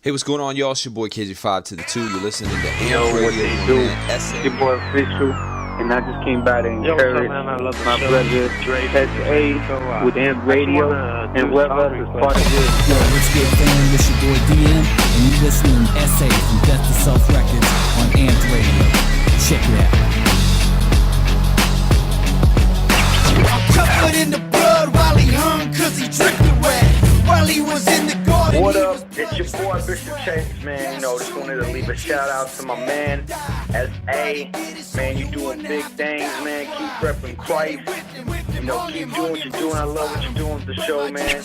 Hey, what's going on, y'all? It's your boy KJ5 to the 2. You're listening to Yo, Amp what Radio. they do? SA. Your boy Official, and I just came by to encourage my brother SA with Amp Radio and whoever else is part of this. Yo, what's good, fam? This your boy DM, and you listening to SA from Death to Self Records on Amp Radio. Check it out. I'm covered in the blood while he hung, cause he drifted wet. While he was in the garden. What up? It's your boy Bishop Chase, man. You know, just wanted to leave a shout out to my man SA. Man, you doing big things, man. Keep repping Christ. You know, keep doing what you're doing. I love what you're doing with the show, man.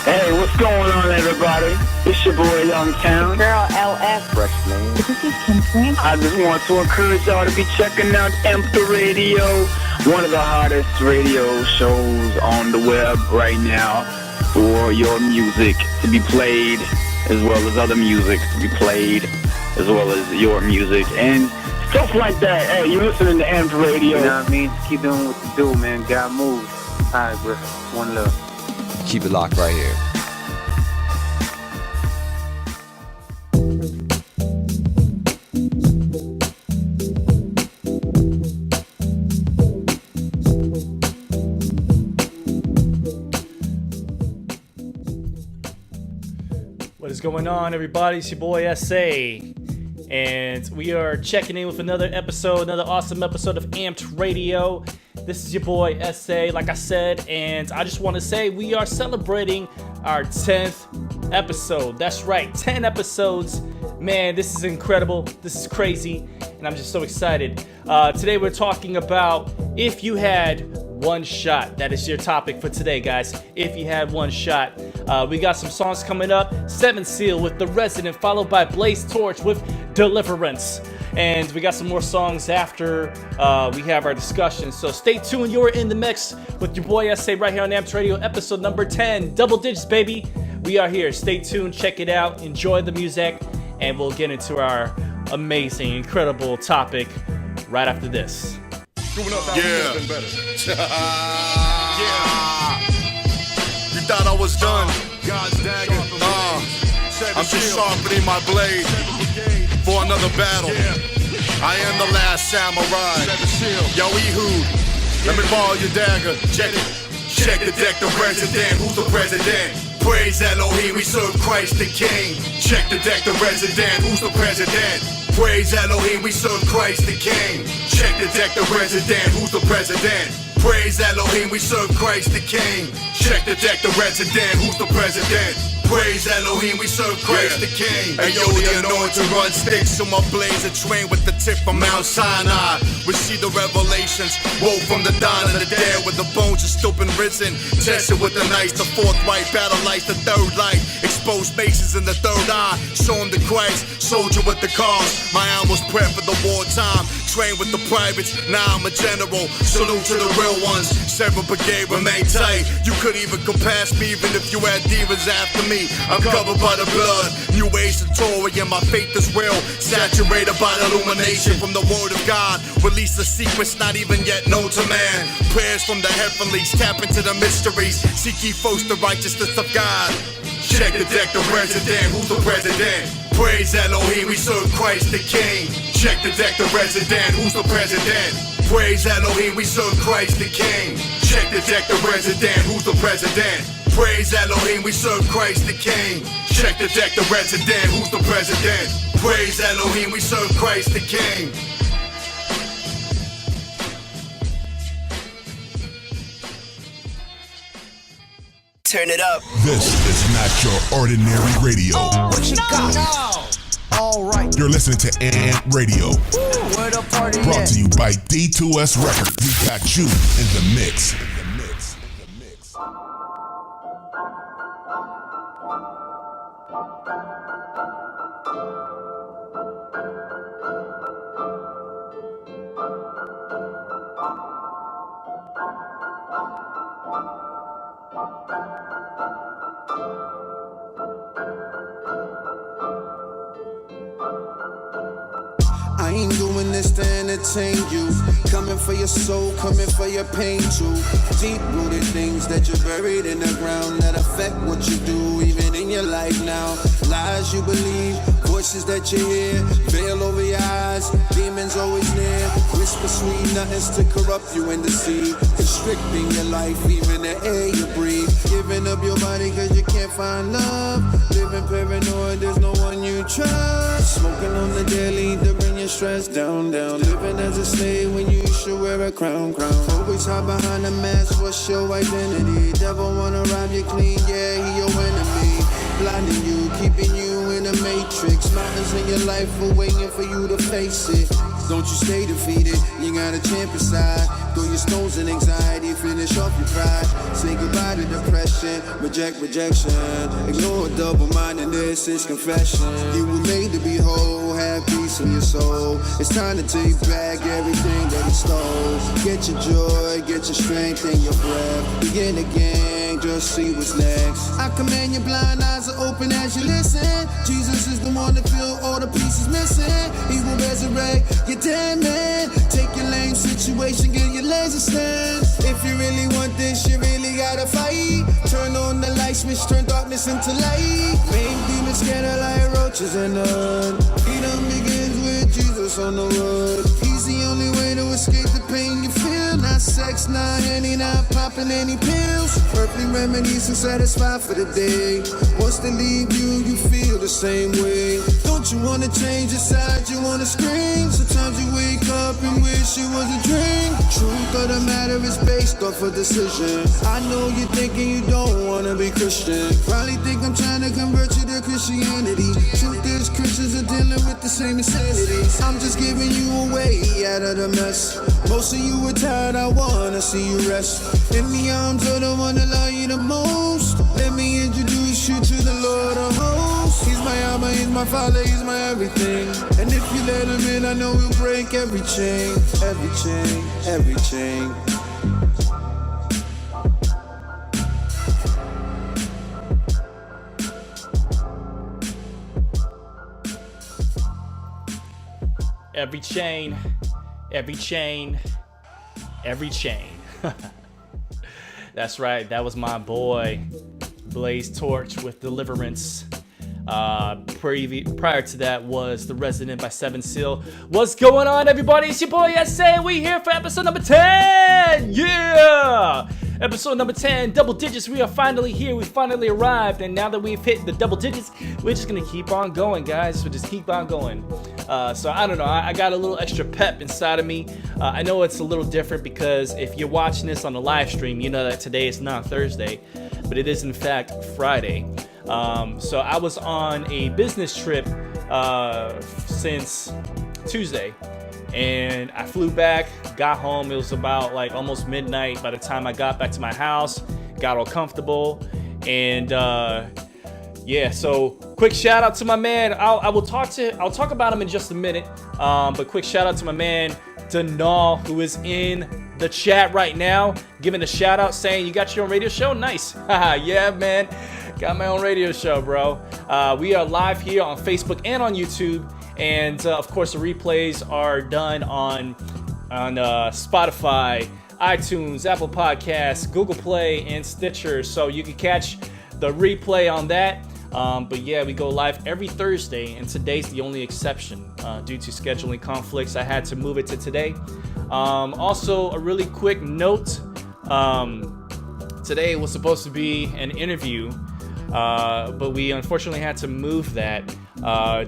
Hey, what's going on, everybody? It's your boy Youngtown. Girl LF. Fresh name. This is Kim Frank. I just want to encourage y'all to be checking out ampedradio, one of the hottest radio shows on the web right now, for your music to be played, as well as other music to be played, as well as your music, and stuff like that. Hey, you're listening to Amp Radio. You know what I mean? Just keep doing what you do, man. God moves. All right, bro. One love. Keep it locked right here. What is going on, everybody? It's your boy SA, and we are checking in with another awesome episode of Amped Radio. This is your boy SA, like I said, and I just want to say we are celebrating our 10th episode. That's right, 10 episodes. Man, this is incredible. This is crazy, and I'm just so excited. Today we're talking about if you had one shot. That is your topic for today, guys. If you had one shot. We got some songs coming up. Seven Seal with The Resident, followed by Blaze Torch with Deliverance. And we got some more songs after we have our discussion. So stay tuned. You're in the mix with your boy SA right here on Amps Radio, episode number 10. Double digits, baby. We are here. Stay tuned. Check it out. Enjoy the music. And we'll get into our amazing, incredible topic right after this. Yeah. You thought I was done. God's dagger. I'm just sharpening my blade for another battle. I am the last samurai. Yo, Ehud, let me borrow your dagger. Check it. Check the deck, the resident. Who's the president? Praise Elohim, we serve Christ the King. Check the deck, the resident. Who's the president? Praise Elohim, we serve Christ the King. Check the deck, the resident. Who's the president? Praise Elohim, we serve Christ the King. Check the deck, the resident. Who's the president? Praise Elohim, we serve Christ the King. And yo, the anointed run sticks to my blaze, a train with the tip from Mount Sinai. Receive the revelations, woke from the dawn of the dead, where the bones are still been risen. Tested with the knife, the fourth right, battle light, the third light. Exposed bases in the third eye, show him the Christ, soldier with the cause. My armor's prep for the wartime, trained with the privates, now I'm a general. Salute to the real ones, 7th Brigade remain tight. You couldn't even compass me, even if you had demons after me. I'm covered by the blood, new age tutorial, my faith is real. Saturated by the illumination from the word of God. Release the secrets not even yet known to man. Prayers from the heavenlies, tap into the mysteries. Seek ye first the righteousness of God. Check the deck, the resident. Who's the president? Praise Elohim, we serve Christ the King. Check the deck, the resident. Who's the president? Praise Elohim, we serve Christ the King. Check the deck, the resident. Who's the president? Praise Elohim, we serve Christ the King. Check the deck, the resident. Who's the president? Praise Elohim, we serve Christ the King. Turn it up. This is not your ordinary radio. What you got? Alright. You're listening to Amp Radio. Where the party Brought at? to you by D2S Records. We got you in the mix. I ain't doing this to entertain you. Coming for your soul, coming for your pain too. Deep-rooted things that you're buried in the ground that affect what you do, even in your life now. Lies you believe, voices that you hear, veil over your eyes, demons always near. Whisper sweet nothings to corrupt you and deceive, constricting your life, even the air you breathe. Giving up your body cause you can't find love. Living paranoid, there's no one you trust. Smoking on the daily to bring your stress down. Living as a slave when you should wear a crown. Always hide behind a mask, what's your identity? Devil wanna rob you clean, yeah, he your enemy. Blinding you, keeping you in a matrix. Mountains in your life are waiting for you to face it. Don't you stay defeated, you got a champion side. Throw your stones and anxiety, finish off your pride. Say goodbye to depression, reject rejection. Ignore double-mindedness, it's confession. You were made to be whole, have peace in your soul. It's time to take back everything that he stole. Get your joy, get your strength and your breath. Begin again, just see what's next. I command your blind eyes to open as you listen. Jesus is the one to fill all the pieces missing. He will resurrect your dead man. Take your lame situation, get your legs a stand. If you really want this, you really gotta fight. Turn on the light switch, turn darkness into light. Make demons scatter like roaches in the hood. Freedom begins with Jesus on the wood. He's the only way to escape the pain you feel. Not sex, not Henny, not popping any pills. Earthly remedies to satisfy for the day. Once they leave you, you feel the same way. Don't you wanna change your side, you wanna scream. Sometimes you wake up and wish it was a dream. Truth of the matter is based off a decision. I know you're thinking you don't wanna be Christian. Probably think I'm trying to convert you to Christianity. Truth is Christians are dealing with the same insanity. I'm just giving you a way out of the mess. Most of you are tired, I wanna see you rest. In the arms of the one that love you the most. Let me introduce you to the Lord of hosts. He's my Abba, he's my Father, he's my everything. And if you let him in, I know he'll break every chain, every chain, every chain. Every chain, every chain, every chain. That's right, that was my boy Blaze Torch with Deliverance. Prior to that was The Resident by Seven Seal. What's going on, everybody? It's your boy SA. We here for episode number 10. Yeah! Episode number 10, double digits. We are finally here. We finally arrived. And now that we've hit the double digits, we're just going to keep on going, guys. We'll just keep on going. So I don't know. I got a little extra pep inside of me. I know it's a little different because if you're watching this on the live stream, you know that today is not Thursday, but it is in fact Friday. So I was on a business trip since Tuesday, and I flew back, got home. It was about like almost midnight by the time I got back to my house, got all comfortable, and yeah. So quick shout out to my man. I'll talk about him in just a minute. But quick shout out to my man Denal, who is in the chat right now, giving a shout out, saying you got your own radio show. Nice. Yeah, man. Got my own radio show, bro. We are live here on Facebook and on YouTube, and of course the replays are done on Spotify, iTunes, Apple Podcasts, Google Play, and Stitcher. So you can catch the replay on that. But yeah, we go live every Thursday, and today's the only exception due to scheduling conflicts. I had to move it to today. Also, a really quick note: today was supposed to be an interview. But we unfortunately had to move that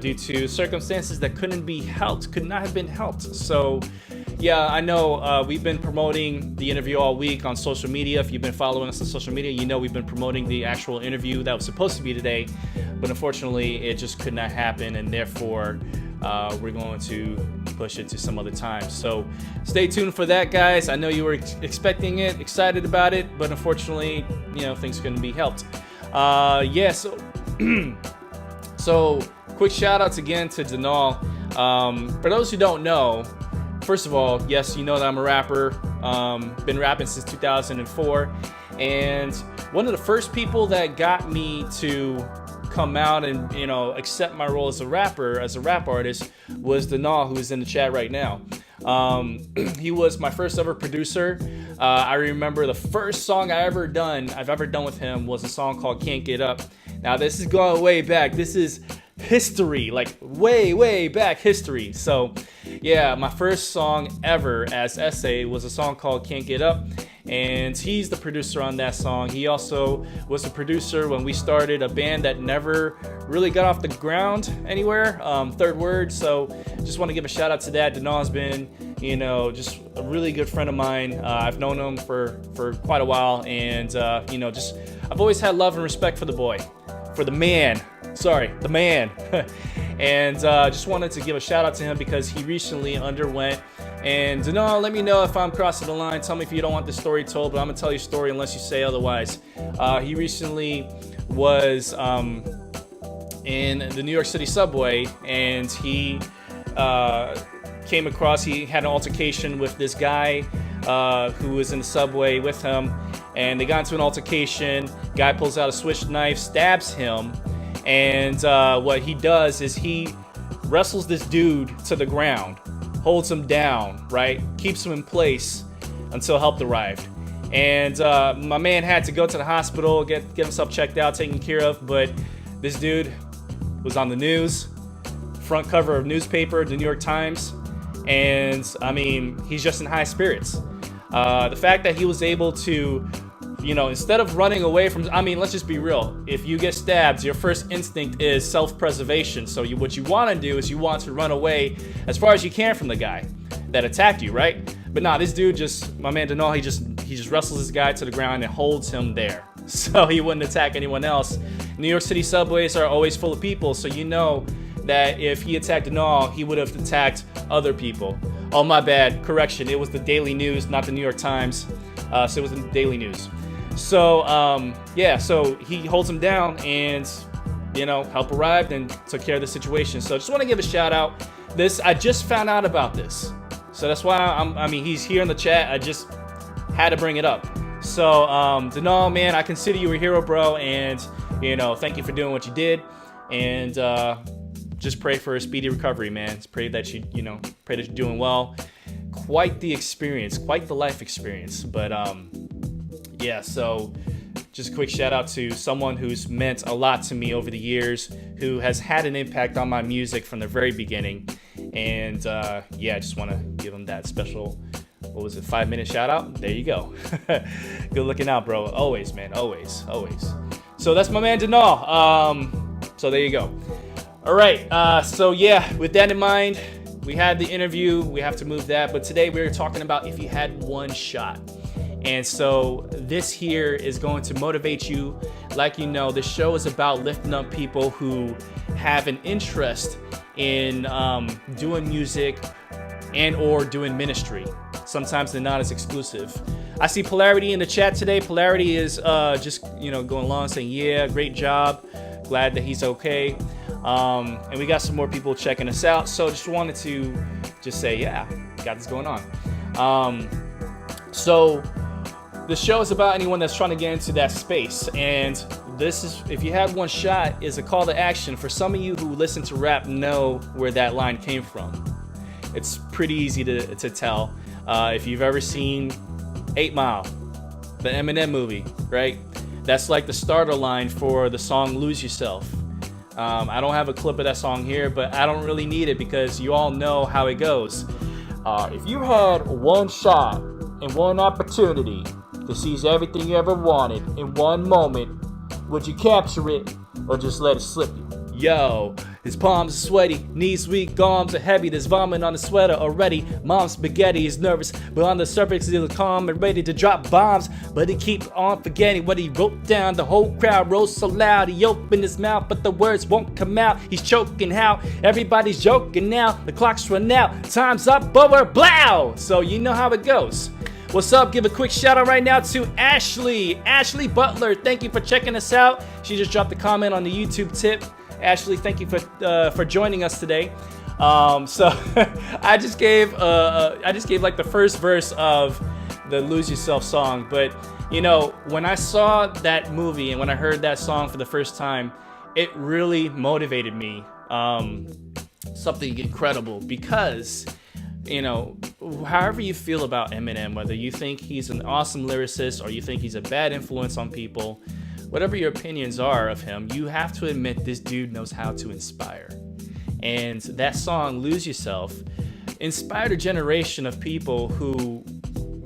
due to circumstances that could not have been helped. So yeah, I know we've been promoting the interview all week on social media. If you've been following us on social media, you know we've been promoting the actual interview that was supposed to be today, but unfortunately it just could not happen, and therefore we're going to push it to some other time. So stay tuned for that, guys. I know you were expecting it, excited about it, but unfortunately, you know, things couldn't be helped. Yeah, so quick shout outs again to Denal. For those who don't know, first of all, yes, you know that I'm a rapper. Been rapping since 2004, and one of the first people that got me to come out and, you know, accept my role as a rapper, as a rap artist, was Denal, who is in the chat right now. He was my first ever producer. I remember the first song I've ever done with him was a song called Can't Get Up. Now this is going way back. This is history, like way back history. So yeah, my first song ever as SA was a song called Can't Get Up, and he's the producer on that song. He also was a producer when we started a band that never really got off the ground anywhere, Third Word. So just want to give a shout out to that. Denal's been, you know, just a really good friend of mine. I've known him for quite a while, and you know, just I've always had love and respect for the boy, for the man. The man. And just wanted to give a shout out to him because he recently underwent. And Denal, let me know if I'm crossing the line. Tell me if you don't want this story told, but I'm gonna tell you a story unless you say otherwise. He recently was in the New York City subway, and he came across. He had an altercation with this guy who was in the subway with him, and they got into an altercation. Guy pulls out a Swiss knife, stabs him. And what he does is he wrestles this dude to the ground, holds him down, right? Keeps him in place until help arrived. And my man had to go to the hospital, get himself checked out, taken care of. But this dude was on the news, front cover of newspaper, the New York Times. And I mean, he's just in high spirits. The fact that he was able to, you know, instead of running away from, I mean, let's just be real. If you get stabbed, your first instinct is self-preservation. So what you want to do is you want to run away as far as you can from the guy that attacked you, right? But nah, this dude just, my man Denal, he just wrestles this guy to the ground and holds him there, so he wouldn't attack anyone else. New York City subways are always full of people, so you know that if he attacked Denal, he would have attacked other people. Oh, my bad, correction, it was the Daily News, not the New York Times. So it was the Daily News. So, yeah, so he holds him down, and, you know, help arrived and took care of the situation. So just want to give a shout out. I just found out about this. So that's why I mean, he's here in the chat. I just had to bring it up. So, Denal, man, I consider you a hero, bro. And, you know, thank you for doing what you did. And, just pray for a speedy recovery, man. Just pray that pray that you're doing well. Quite the experience, quite the life experience. But, yeah, so just a quick shout out to someone who's meant a lot to me over the years, who has had an impact on my music from the very beginning. And yeah, I just want to give him that special, 5-minute shout out. There you go. Good looking out, bro. Always, man. Always. So that's my man Denal. So there you go. All right. So yeah, with that in mind, we had the interview. We have to move that. But today we're talking about if you had one shot. And so this here is going to motivate you. Like, you know, the show is about lifting up people who have an interest in doing music and or doing ministry. Sometimes they're not as exclusive. I see Polarity in the chat today. Polarity is just, you know, going along saying, yeah, great job. Glad that he's okay. And we got some more people checking us out. So just wanted to just say, yeah, got this going on. So the show is about anyone that's trying to get into that space. And this is, if you had one shot, is a call to action. For some of you who listen to rap know where that line came from. It's pretty easy to tell. If you've ever seen 8 Mile, the Eminem movie, right? That's like the starter line for the song Lose Yourself. I don't have a clip of that song here, but I don't really need it because you all know how it goes. If you had one shot and one opportunity to seize everything you ever wanted in one moment, would you capture it or just let it slip you? Yo, his palms are sweaty, knees weak, arms are heavy, there's vomit on the sweater already. Mom's spaghetti is nervous, but on the surface he's calm and ready to drop bombs. But he keep on forgetting what he wrote down. The whole crowd rose so loud, he opened his mouth, but the words won't come out. He's choking how everybody's joking now. The clock's run out, time's up, over, blow! So you know how it goes. What's up? Give a quick shout out right now to Ashley Butler. Thank you for checking us out. She just dropped a comment on the YouTube tip. Ashley, thank you for joining us today. So I just gave like the first verse of the Lose Yourself song, but you know, when I saw that movie and when I heard that song for the first time, it really motivated me. Something incredible, because, you know, however you feel about Eminem, whether you think he's an awesome lyricist or you think he's a bad influence on people, whatever your opinions are of him, you have to admit this dude knows how to inspire. And that song, Lose Yourself, inspired a generation of people who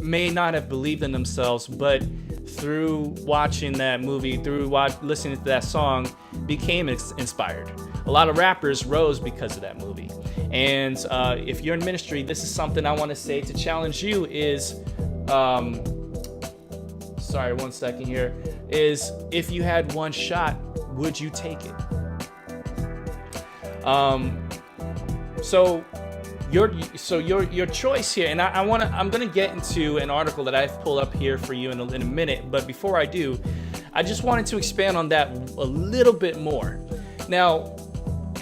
may not have believed in themselves, but through watching that movie, listening to that song, became inspired. A lot of rappers rose because of that movie. And if you're in ministry, this is something I want to say to challenge you is, sorry, 1 second here, is if you had one shot, would you take it? So your choice here, and I'm gonna get into an article that I've pulled up here for you in a minute, but before I do, I just wanted to expand on that a little bit more. Now,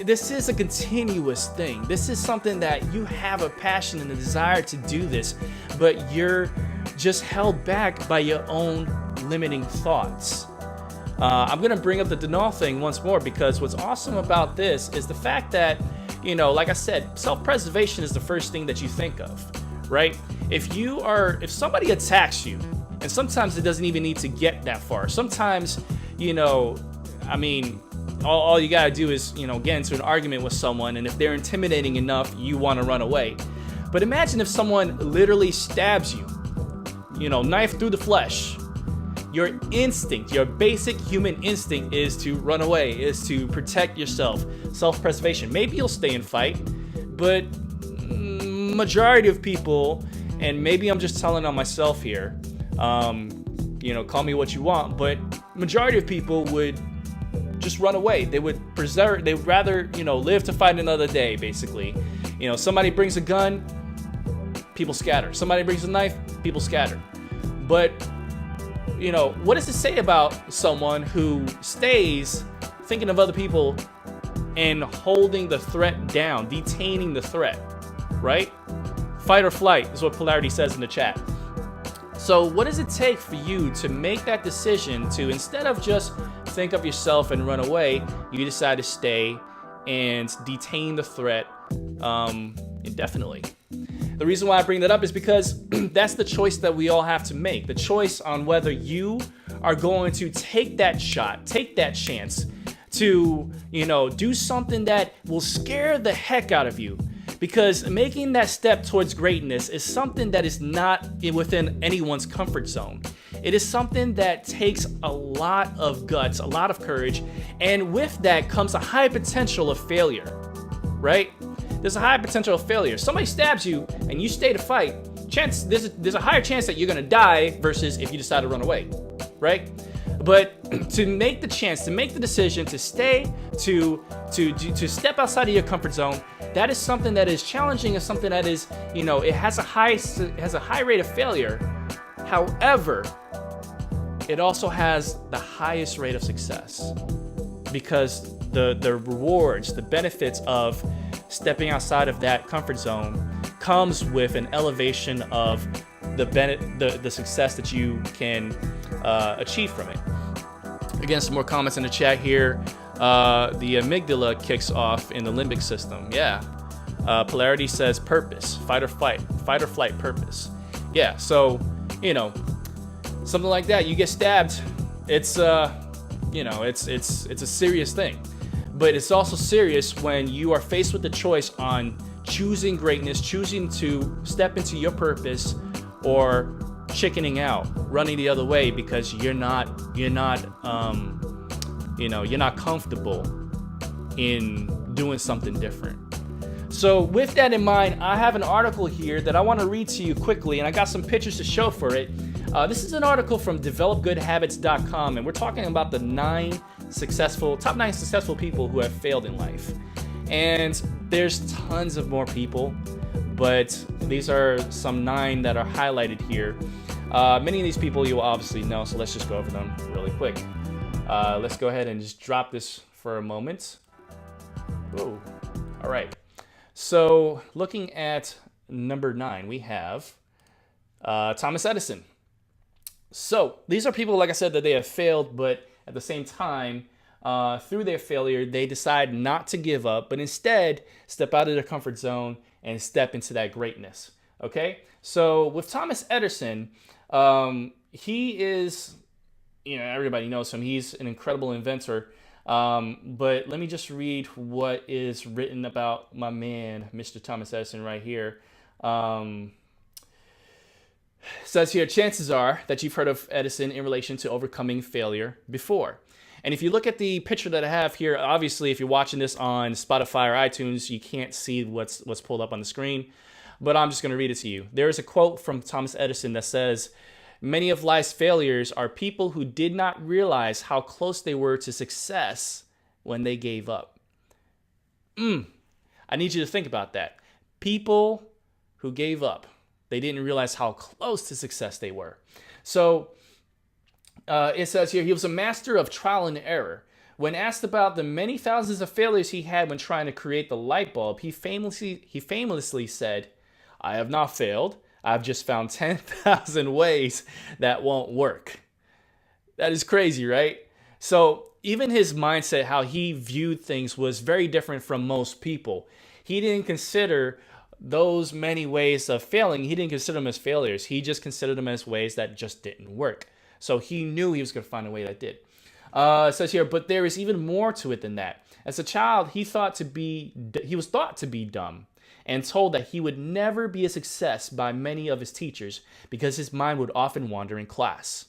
this is a continuous thing. This is something that you have a passion and a desire to do this, but you're just held back by your own limiting thoughts. I'm gonna bring up the Denal thing once more, because what's awesome about this is the fact that, you know, like I said, self-preservation is the first thing that you think of, right? If somebody attacks you, and sometimes it doesn't even need to get that far. Sometimes, you know, I mean, all you gotta do is, you know, get into an argument with someone, and if they're intimidating enough, you wanna run away. But imagine if someone literally stabs you, you know, knife through the flesh. Your instinct, your basic human instinct is to run away, is to protect yourself, self-preservation. Maybe you'll stay and fight, but majority of people, and maybe I'm just telling on myself here, you know, call me what you want, but majority of people would just run away. They would rather, you know, live to fight another day, basically. You know, somebody brings a gun, people scatter. Somebody brings a knife, people scatter. But, you know, what does it say about someone who stays thinking of other people and holding the threat down, detaining the threat, right? Fight or flight is what Polarity says in the chat. So what does it take for you to make that decision to, instead of just think of yourself and run away, you decide to stay and detain the threat indefinitely? The reason why I bring that up is because that's the choice that we all have to make. The choice on whether you are going to take that shot, take that chance to, you know, do something that will scare the heck out of you. Because making that step towards greatness is something that is not within anyone's comfort zone. It is something that takes a lot of guts, a lot of courage, and with that comes a high potential of failure, right? There's a high potential of failure. Somebody stabs you and you stay to fight, there's a higher chance that you're gonna die versus if you decide to run away, right? But to make the chance, to make the decision to stay, to step outside of your comfort zone, that is something that is challenging, and something that is, you know, it has a high rate of failure. However, it also has the highest rate of success, because the rewards, the benefits of stepping outside of that comfort zone comes with an elevation of the success that you can achieve from it. Again, some more comments in the chat here. The amygdala kicks off in the limbic system. Yeah. Polarity says purpose, fight or flight purpose. Yeah. So, you know, something like that. You get stabbed. It's you know, it's a serious thing. But it's also serious when you are faced with the choice on choosing greatness, choosing to step into your purpose, or chickening out, running the other way because you're not comfortable in doing something different. So with that in mind, I have an article here that I want to read to you quickly, and I got some pictures to show for it. This is an article from developgoodhabits.com, and we're talking about the top 9 successful people who have failed in life. And there's tons of more people, but these are some 9 that are highlighted here. Many of these people you will obviously know, so let's just go over them really quick. Let's go ahead and just drop this for a moment. Whoa. All right. So looking at number 9, we have Thomas Edison. So these are people, like I said, that they have failed, but at the same time, through their failure, they decide not to give up, but instead step out of their comfort zone and step into that greatness. Okay? So with Thomas Edison, he is, everybody knows him. He's an incredible inventor. But let me just read what is written about my man, Mr. Thomas Edison, right here. It says here, chances are that you've heard of Edison in relation to overcoming failure before. And if you look at the picture that I have here, obviously, if you're watching this on Spotify or iTunes, you can't see what's pulled up on the screen, but I'm just going to read it to you. There is a quote from Thomas Edison that says, "Many of life's failures are people who did not realize how close they were to success when they gave up." I need you to think about that. People who gave up, they didn't realize how close to success they were. So it says here, he was a master of trial and error. When asked about the many thousands of failures he had when trying to create the light bulb, he famously said, "I have not failed. I've just found 10,000 ways that won't work." That is crazy, right? So even his mindset, how he viewed things, was very different from most people. He didn't consider those many ways of failing. He didn't consider them as failures. He just considered them as ways that just didn't work. So he knew he was going to find a way that did. It says here, but there is even more to it than that. As a child, he was thought to be dumb, and told that he would never be a success by many of his teachers because his mind would often wander in class.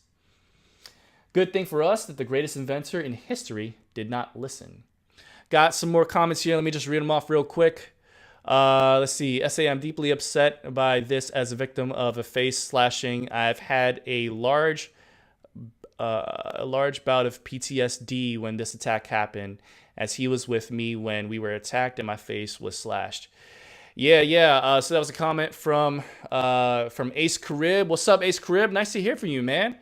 Good thing for us that the greatest inventor in history did not listen. Got some more comments here. Let me just read them off real quick. Let's see. SA, I'm deeply upset by this as a victim of a face slashing. I've had a large bout of PTSD when this attack happened, as he was with me when we were attacked and my face was slashed. Yeah. So that was a comment from Ace Carib. What's up, Ace Carib? Nice to hear from you, man.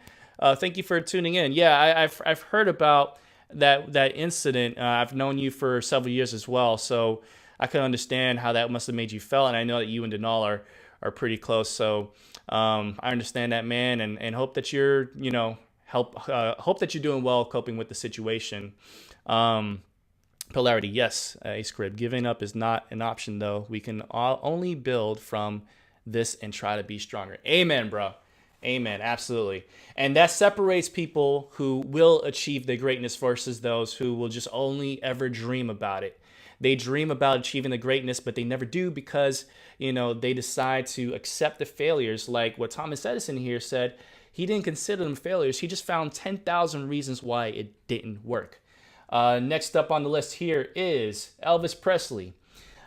Thank you for tuning in. Yeah, I've heard about that incident. I've known you for several years as well, so I can understand how that must have made you feel. And I know that you and Denal are pretty close. So I understand that, man, and hope that you're hope that you're doing well coping with the situation. Polarity, yes, Ace Crib. Giving up is not an option, though. We can only build from this and try to be stronger. Amen, bro. Amen, absolutely. And that separates people who will achieve their greatness versus those who will just only ever dream about it. They dream about achieving the greatness, but they never do because, they decide to accept the failures. Like what Thomas Edison here said, he didn't consider them failures. He just found 10,000 reasons why it didn't work. Next up on the list here is Elvis Presley.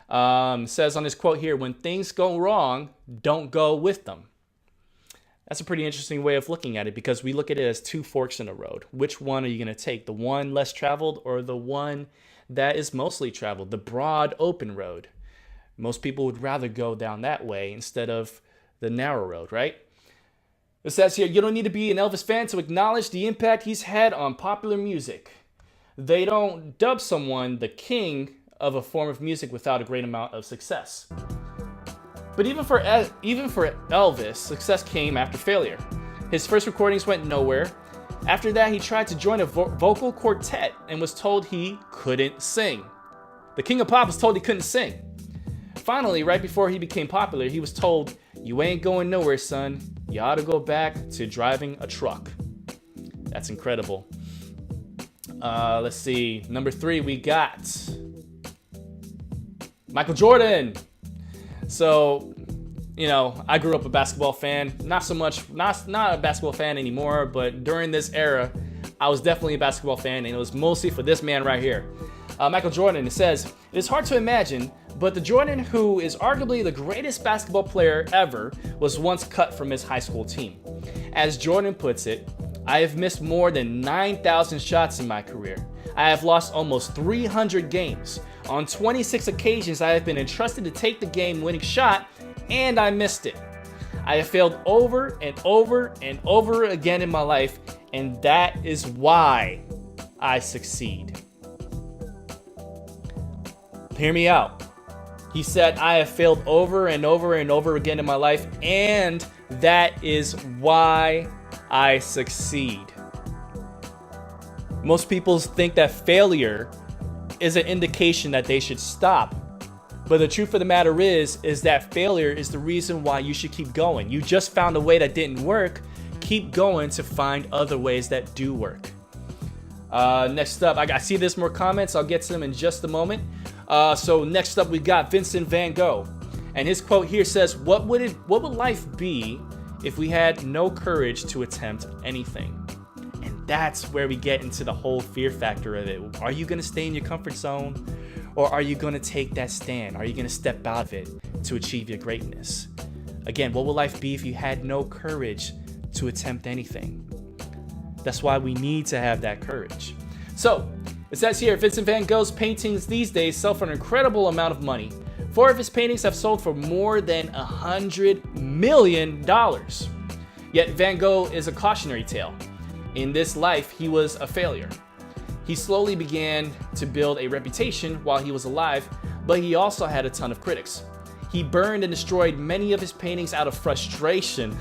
Says on his quote here, "When things go wrong, don't go with them." That's a pretty interesting way of looking at it because we look at it as two forks in a road. Which one are you going to take? The one less traveled or the one that is mostly traveled? The broad open road. Most people would rather go down that way instead of the narrow road, right? It says here, you don't need to be an Elvis fan to acknowledge the impact he's had on popular music. They don't dub someone the king of a form of music without a great amount of success. But even for Elvis, success came after failure. His first recordings went nowhere. After that, he tried to join a vocal quartet and was told he couldn't sing. The king of pop was told he couldn't sing. Finally, right before he became popular, he was told, "You ain't going nowhere, son. You ought to go back to driving a truck." That's incredible. Let's see. Number 3, we got Michael Jordan. So, I grew up a basketball fan. Not a basketball fan anymore, but during this era, I was definitely a basketball fan, and it was mostly for this man right here. Michael Jordan, it says, "It is hard to imagine, but the Jordan who is arguably the greatest basketball player ever was once cut from his high school team. As Jordan puts it, I have missed more than 9,000 shots in my career. I have lost almost 300 games. On 26 occasions, I have been entrusted to take the game-winning shot, and I missed it. I have failed over and over and over again in my life, and that is why I succeed." Hear me out. He said, "I have failed over and over and over again in my life, and that is why I succeed." Most people think that failure is an indication that they should stop. But the truth of the matter is that failure is the reason why you should keep going. You just found a way that didn't work. Keep going to find other ways that do work. Next up, I see there's more comments. I'll get to them in just a moment. So next up, we got Vincent van Gogh. And his quote here says, what would life be if we had no courage to attempt anything? And that's where we get into the whole fear factor of it. Are you going to stay in your comfort zone? Or are you going to take that stand? Are you going to step out of it to achieve your greatness? Again, what would life be if you had no courage to attempt anything? That's why we need to have that courage. So, it says here, Vincent van Gogh's paintings these days sell for an incredible amount of money. 4 of his paintings have sold for more than $100 million. Yet Van Gogh is a cautionary tale. In this life, he was a failure. He slowly began to build a reputation while he was alive, but he also had a ton of critics. He burned and destroyed many of his paintings out of frustration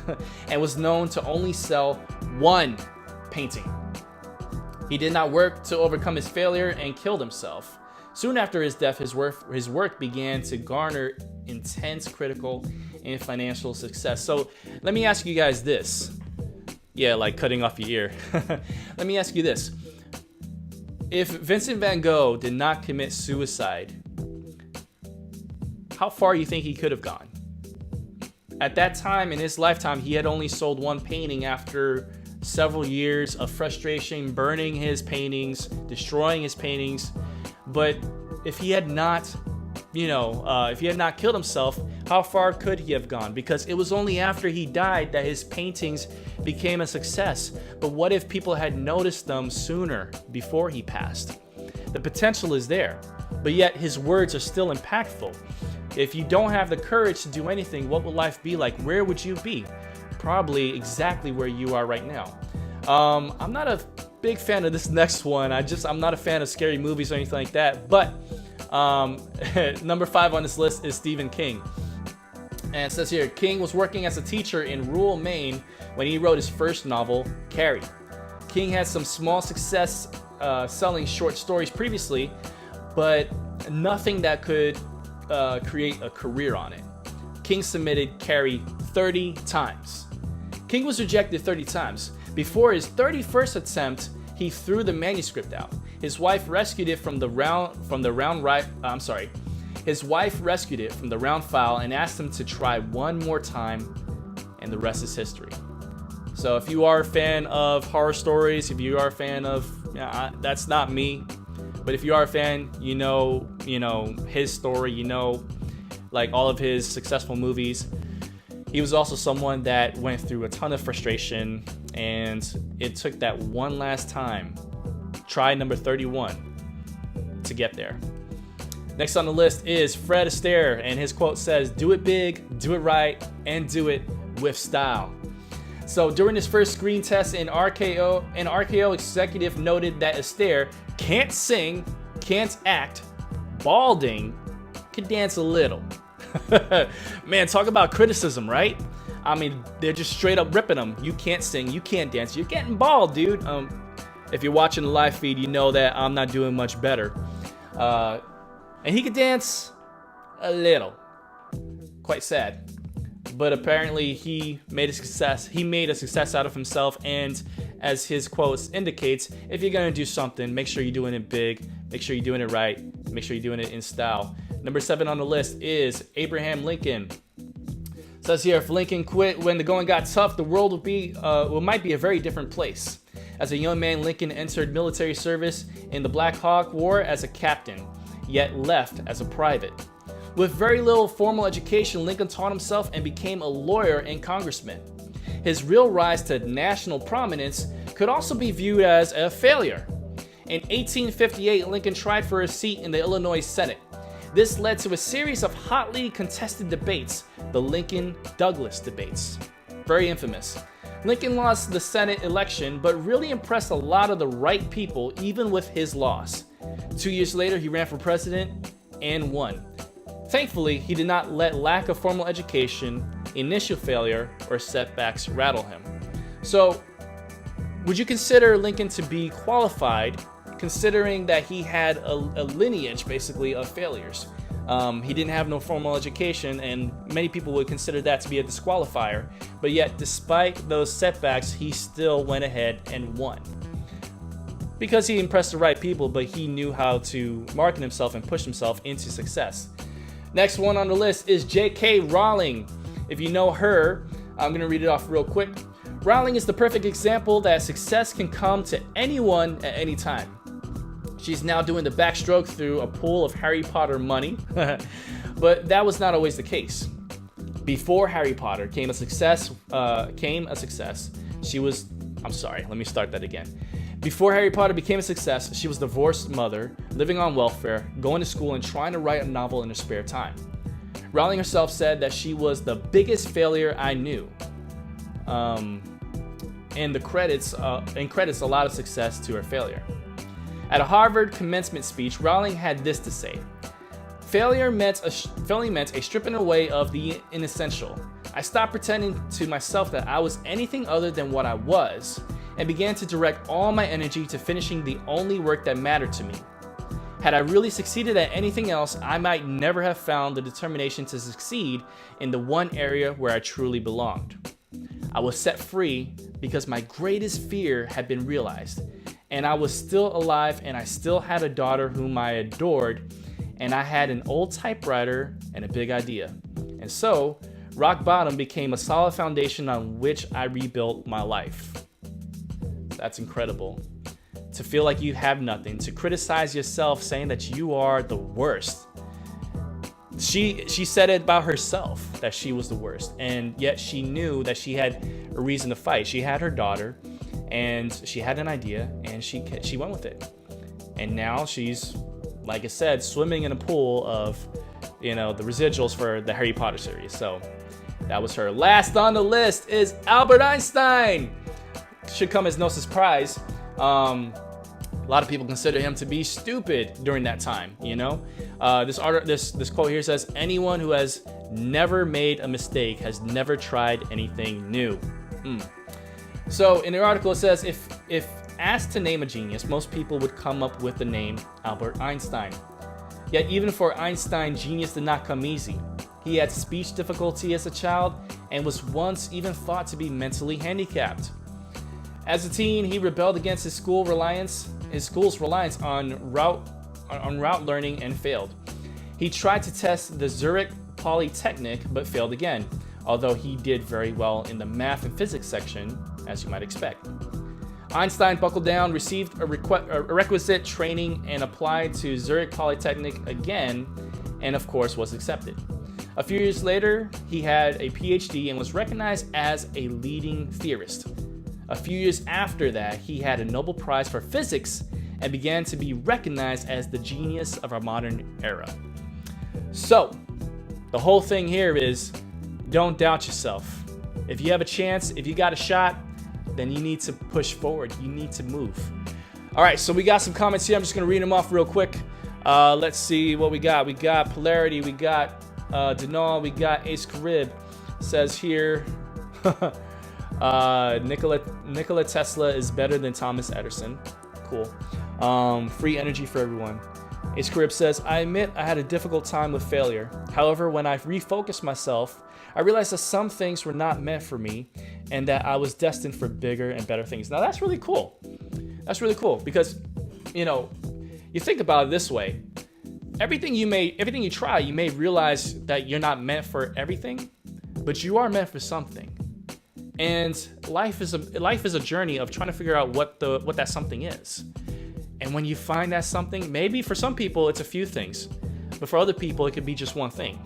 and was known to only sell 1 painting. He did not work to overcome his failure and killed himself. Soon after his death, his work began to garner intense critical and financial success. So let me ask you guys this. Yeah, like cutting off your ear. Let me ask you this. If Vincent van Gogh did not commit suicide, how far do you think he could have gone? At that time in his lifetime, he had only sold 1 painting after several years of frustration, burning his paintings, destroying his paintings. But if he had not, if he had not killed himself, how far could he have gone? Because it was only after he died that his paintings became a success. But what if people had noticed them sooner, before he passed? The potential is there, but yet his words are still impactful. If you don't have the courage to do anything, what would life be like? Where would you be? Probably exactly where you are right now. I'm not a big fan of this next one. I'm not a fan of scary movies or anything like that. But number 5 on this list is Stephen King. And it says here, King was working as a teacher in rural Maine when he wrote his first novel, Carrie. King had some small success selling short stories previously, but nothing that could create a career on it. King submitted Carrie 30 times. King was rejected 30 times. Before his 31st attempt, he threw the manuscript out. His wife rescued it from the round file and asked him to try one more time, and the rest is history. So if you are a fan of horror stories, if you are a fan of, that's not me, but if you are a fan, you know his story, like all of his successful movies. He was also someone that went through a ton of frustration, and it took that one last time, try number 31, to get there. Next on the list is Fred Astaire, and his quote says, "Do it big, do it right, and do it with style." So during his first screen test in RKO, an RKO executive noted that Astaire can't sing, can't act, balding, could dance a little. Man, talk about criticism, right? I mean, they're just straight up ripping him. You can't sing, you can't dance, you're getting bald, dude. If you're watching the live feed, you know that I'm not doing much better. And he could dance a little. Quite sad. But apparently he made a success. He made a success out of himself, and as his quotes indicates, if you're gonna do something, make sure you're doing it big, make sure you're doing it right, make sure you're doing it in style. Number 7 on the list is Abraham Lincoln. It says here, if Lincoln quit when the going got tough, the world might be a very different place. As a young man, Lincoln entered military service in the Black Hawk War as a captain, yet left as a private. With very little formal education, Lincoln taught himself and became a lawyer and congressman. His real rise to national prominence could also be viewed as a failure. In 1858, Lincoln tried for a seat in the Illinois Senate. This led to a series of hotly contested debates, the Lincoln-Douglas debates. Very infamous. Lincoln lost the Senate election, but really impressed a lot of the right people, even with his loss. 2 years later, he ran for president and won. Thankfully, he did not let lack of formal education, initial failure, or setbacks rattle him. So, would you consider Lincoln to be qualified, considering that he had a lineage, basically, of failures? He didn't have no formal education, and many people would consider that to be a disqualifier. But yet, despite those setbacks, he still went ahead and won. Because he impressed the right people, but he knew how to market himself and push himself into success. Next one on the list is J.K. Rowling. If you know her, I'm going to read it off real quick. Rowling is the perfect example that success can come to anyone at any time. She's now doing the backstroke through a pool of Harry Potter money, but that was not always the case. Before Harry Potter came a success, she was, I'm sorry, let me start that again. Before Harry Potter became a success, she was a divorced mother, living on welfare, going to school, and trying to write a novel in her spare time. Rowling herself said that she was the biggest failure I knew. And the credits a lot of success to her failure. At a Harvard commencement speech, Rowling had this to say: Failure meant a stripping away of the inessential. I stopped pretending to myself that I was anything other than what I was, and began to direct all my energy to finishing the only work that mattered to me. Had I really succeeded at anything else, I might never have found the determination to succeed in the one area where I truly belonged. I was set free because my greatest fear had been realized, and I was still alive, and I still had a daughter whom I adored, and I had an old typewriter and a big idea. And so, rock bottom became a solid foundation on which I rebuilt my life. That's incredible. To feel like you have nothing, to criticize yourself, saying that you are the worst. She said it about herself, that she was the worst, and yet she knew that she had a reason to fight. She had her daughter, and she had an idea, and she went with it. And now she's, like I said, swimming in a pool of, the residuals for the Harry Potter series. So that was her. Last on the list is Albert Einstein. Should come as no surprise. A lot of people consider him to be stupid during that time, This quote here says, anyone who has never made a mistake has never tried anything new. So in the article it says, if asked to name a genius, most people would come up with the name Albert Einstein. Yet even for Einstein, genius did not come easy. He had speech difficulty as a child and was once even thought to be mentally handicapped. As a teen, he rebelled against his school's reliance on route learning and failed. He tried to test the Zurich Polytechnic but failed again, although he did very well in the math and physics section, as you might expect. Einstein buckled down, received a requisite training, and applied to Zurich Polytechnic again, and of course was accepted. A few years later, he had a PhD and was recognized as a leading theorist. A few years after that, he had a Nobel Prize for Physics and began to be recognized as the genius of our modern era. So, the whole thing here is, don't doubt yourself. If you have a chance, if you got a shot, then you need to push forward. You need to move. All right, so we got some comments here. I'm just going to read them off real quick. Let's see what we got. We got Polarity. We got Denal. We got Ace Carib. Says here... Nikola Tesla is better than Thomas Edison. Cool. Free energy for everyone. Ace Carib says, I admit I had a difficult time with failure. However, when I refocused myself, I realized that some things were not meant for me and that I was destined for bigger and better things. Now that's really cool. That's really cool because, you think about it this way. Everything you try, you may realize that you're not meant for everything, but you are meant for something. And life is a journey of trying to figure out what that something is. And when you find that something, maybe for some people it's a few things, but for other people it could be just one thing.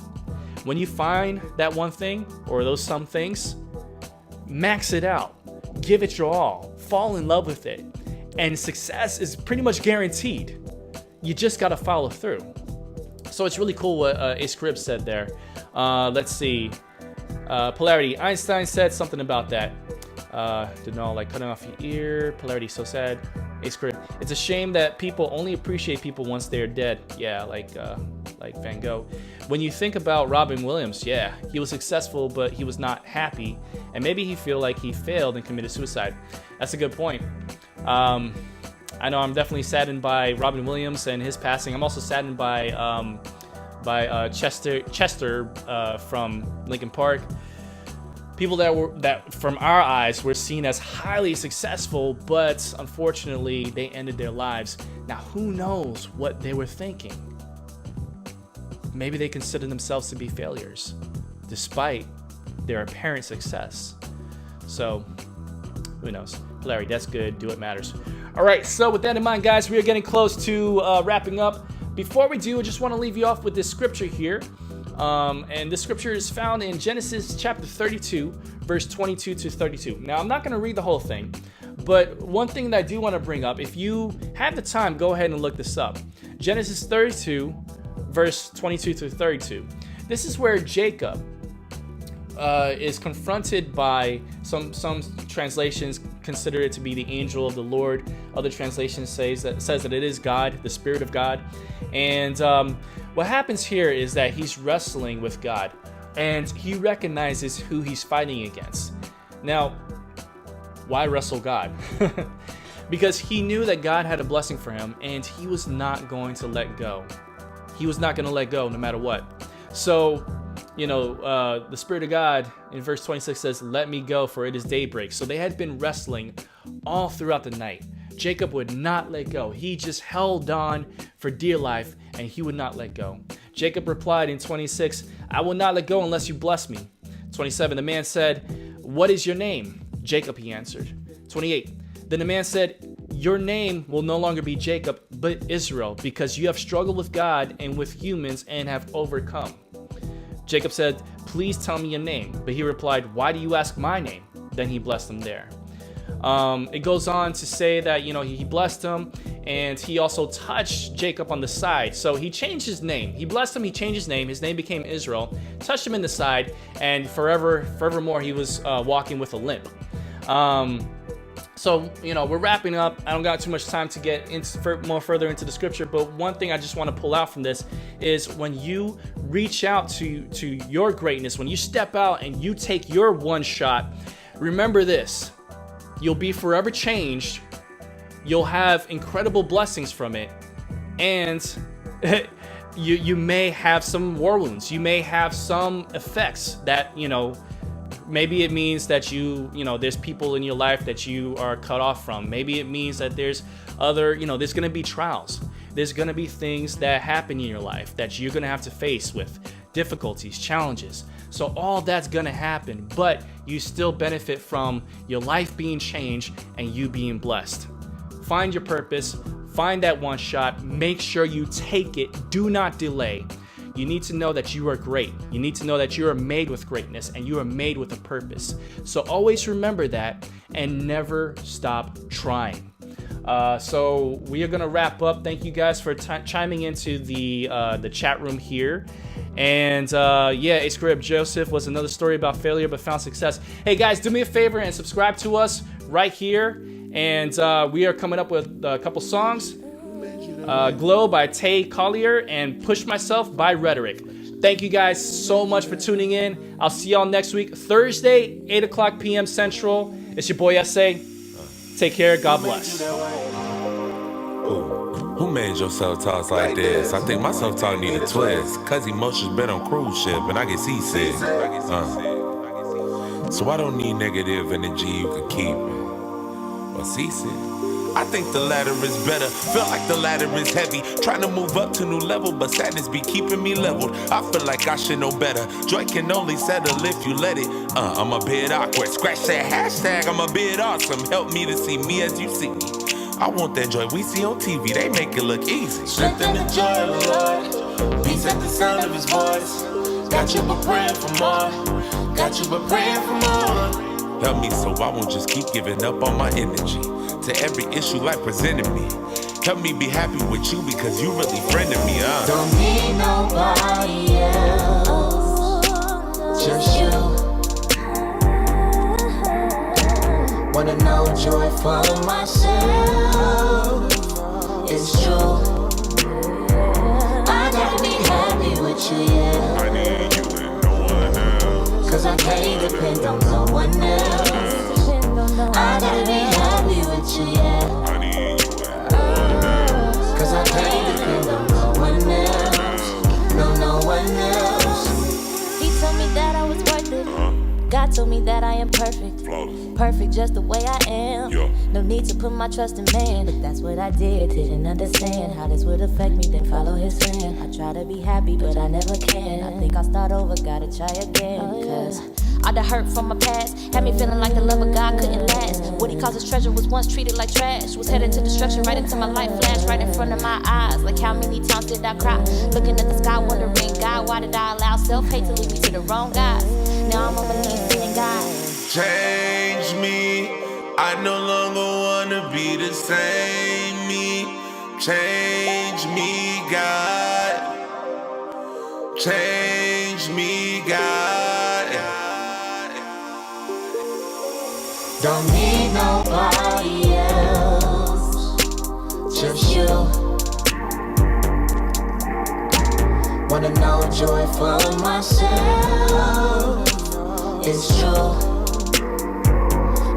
When you find that one thing or those some things, max it out, give it your all, fall in love with it, and success is pretty much guaranteed. You just gotta follow through. So it's really cool what Ace Crib said there. Let's see. Polarity. Einstein said something about that. Didn't know, like cutting off your ear. Polarity, so sad. Ace Crib. It's a shame that people only appreciate people once they're dead. Yeah, like Van Gogh. When you think about Robin Williams, yeah, he was successful, but he was not happy, and maybe he feel like he failed and committed suicide. That's a good point. I know I'm definitely saddened by Robin Williams and his passing. I'm also saddened by Chester from Linkin Park. People that from our eyes were seen as highly successful, but unfortunately they ended their lives. Now who knows what they were thinking? Maybe they consider themselves to be failures, despite their apparent success. So who knows? Larry, that's good. Do what matters. All right. So with that in mind, guys, we are getting close to wrapping up. Before we do, I just want to leave you off with this scripture here. And this scripture is found in Genesis chapter 32, verse 22 to 32. Now, I'm not going to read the whole thing, but one thing that I do want to bring up, if you have the time, go ahead and look this up. Genesis 32, verse 22 to 32. This is where Jacob is confronted by some translations consider it to be the angel of the Lord. Other translations says that it is God, the Spirit of God. And what happens here is that he's wrestling with God, and he recognizes who he's fighting against. Now, why wrestle God? Because he knew that God had a blessing for him, and he was not going to let go. He was not going to let go no matter what. So, the Spirit of God in verse 26 says, "Let me go, for it is daybreak." So they had been wrestling all throughout the night. Jacob would not let go. He just held on for dear life, and he would not let go. Jacob replied in 26, "I will not let go unless you bless me." 27, the man said, "What is your name?" "Jacob," he answered. 28, then the man said, "Your name will no longer be Jacob, but Israel, because you have struggled with God and with humans and have overcome." Jacob said, "Please tell me your name." But he replied, "Why do you ask my name?" Then he blessed him there. It goes on to say that, he blessed him, and he also touched Jacob on the side. So he changed his name. He blessed him, he changed his name. His name became Israel, touched him in the side, and forevermore he was walking with a limp. So, we're wrapping up. I don't got too much time to get more further into the scripture, but one thing I just want to pull out from this is when you reach out to your greatness, when you step out and you take your one shot, remember this: you'll be forever changed. You'll have incredible blessings from it, and you may have some war wounds. You may have some effects that, maybe it means that there's people in your life that you are cut off from. Maybe it means that there's there's going to be trials. There's going to be things that happen in your life that you're going to have to face with difficulties, challenges. So all that's going to happen, but you still benefit from your life being changed and you being blessed. Find your purpose, find that one shot, make sure you take it, do not delay. You need to know that you are great. You need to know that you are made with greatness and you are made with a purpose. So always remember that and never stop trying. So we are gonna wrap up. Thank you guys for chiming into the chat room here. And Ace Crib Joseph was another story about failure but found success. Hey guys, do me a favor and subscribe to us right here. And we are coming up with a couple songs. Glow by Tay Collier and Push Myself by Rhetoric. Thank you guys so much for tuning in. I'll see y'all next week, Thursday, 8 p.m. Central. It's your boy S.A. Take care. God bless. Who made your self-talk like this? I think my self-talk need a twist. Cause emotions been on cruise ship and I get seasick. So I don't need negative energy, you can keep it. Or seasick. I think the latter is better. Feel like the ladder is heavy. Trying to move up to new level, but sadness be keeping me leveled. I feel like I should know better. Joy can only settle if you let it. I'm a bit awkward. Scratch that hashtag, I'm a bit awesome. Help me to see me as you see me. I want that joy we see on TV. They make it look easy. Strength and the joy of the Lord. Peace at the sound of his voice. Got you but praying for more. Got you but praying for more. Help me so I won't just keep giving up on my energy to every issue life presented me. Help me be happy with you because you really friended me, Don't need nobody else, just you. Wanna know joy for myself. it's true. I gotta be happy with you, yeah. I need you and no one else. Cause I can't depend on no one else. I gotta be happy with you, yeah. I need you and no one else. Cause I can't depend on no one else. No one else. He told me that I was worth it. God told me that I am perfect. Flawless. Perfect just the way I am. Yeah. No need to put my trust in man, but that's what I did. Didn't understand how this would affect me, then follow his plan. I try to be happy, but I never can. I think I'll start over, gotta try again. Cause all the hurt from my past had me feeling like the love of God couldn't last. What he calls his treasure was once treated like trash. Was headed to destruction right into my life flash, right in front of my eyes. Like how many times did I cry? Looking at the sky, wondering, God, why did I allow self-hate to lead me to the wrong guys? Now I'm on my knees saying, God, Change me. I no longer wanna be the same me. Change me, God. Change me, God. don't need nobody else, just you. Wanna know joy for myself, it's true.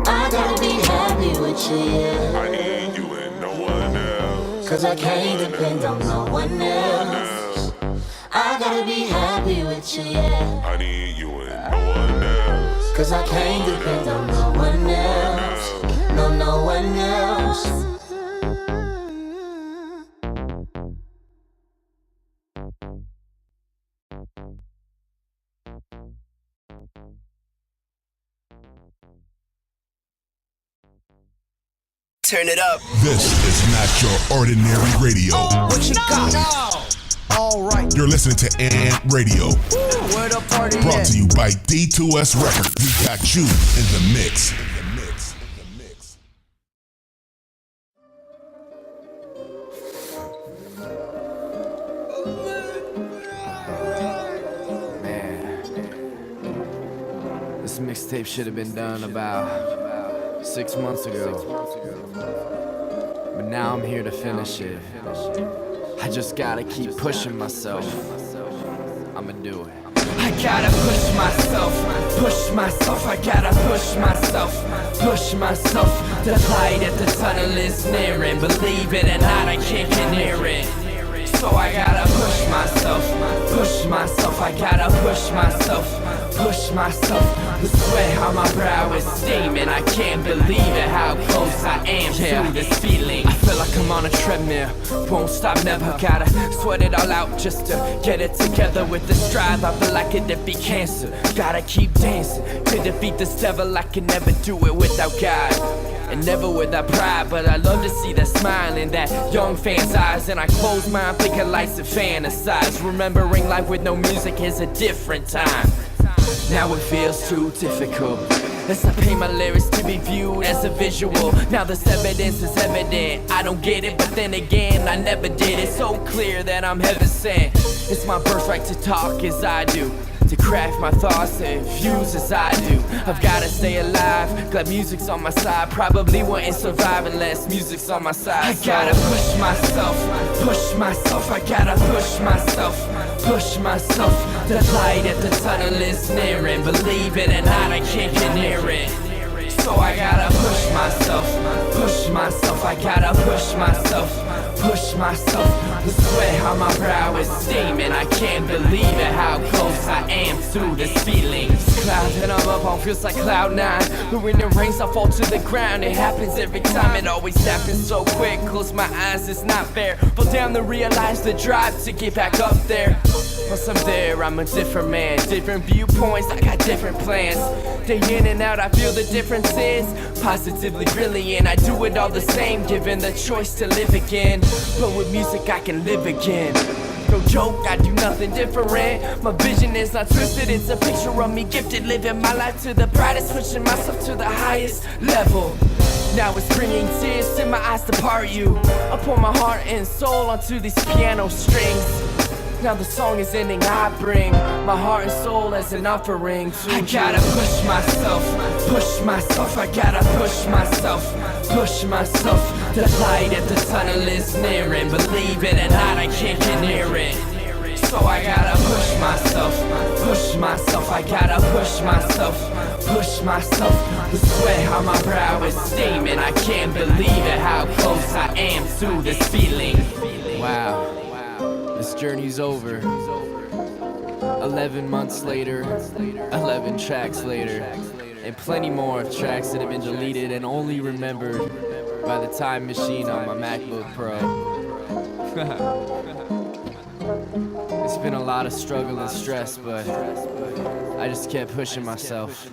I gotta be happy with you, yeah. I need you and no one else. Cause I can't depend on no one else. I gotta be happy with you, yeah. I need you and no one else. Cause I can't depend on no one else. No one else. Turn it up. This is not your ordinary radio. What you got? All right. You're listening to Ant Radio. Where the party Brought at? to you by D2S Records. We got you in the mix. This mixtape should have been done about 6 months ago. But now I'm here to finish it. I just gotta keep pushing myself. I'ma do it. I gotta push myself, I gotta push myself. The light at the tunnel is nearing, believe it or not, I can't get near it. So I gotta push myself, I gotta push myself. The sweat on my brow is steaming, I can't believe it, how close I am to this feeling. I feel like I'm on a treadmill, won't stop never, gotta sweat it all out just to get it together with the strive. I feel like it'd be cancer, gotta keep dancing to defeat this devil. I can never do it without God, and never without pride, but I love to see that smile in that young fan's eyes. And I close mine, thinking life's a fantasize. Remembering life with no music is a different time. Now it feels too difficult as I paint my lyrics to be viewed as a visual. Now this evidence is evident, I don't get it, but then again I never did. It's so clear that I'm heaven sent. It's my birthright to talk as I do, to craft my thoughts and views as I do. I've gotta stay alive, glad music's on my side. Probably wouldn't survive unless music's on my side. I gotta push myself, I gotta push myself. The light at the tunnel is nearing, believe it or not, I can't get near it. So I gotta push myself, I gotta push myself. The sweat on my brow is steaming, I can't believe it, how close I am to this feeling. This cloud that I'm up on feels like cloud 9, but when it rains I fall to the ground. It happens every time, it always happens so quick. Close my eyes, it's not fair. Fall down to realize the drive to get back up there. Once I'm there, I'm a different man. Different viewpoints, I got different plans. Day in and out, I feel the difference is positively brilliant. I do it all the same, given the choice to live again. But with music, I can live again. No joke, I do nothing different. My vision is not twisted, it's a picture of me gifted. Living my life to the brightest, pushing myself to the highest level. Now it's bringing tears to my eyes to part you. I pour my heart and soul onto these piano strings. Now the song is ending, I bring my heart and soul as an offering to I gotta push myself, I gotta push myself. the light at the tunnel is nearing. Believe it or not, I can't get near it. So I gotta push myself, I gotta push myself. The sweat on my brow is steaming. I can't believe it, how close I am to this feeling. Wow, this journey's over. 11 months later, 11 tracks later, and plenty more of tracks that have been deleted and only remembered by the time machine on my MacBook Pro. It's been a lot of struggle and stress, but I just kept pushing myself.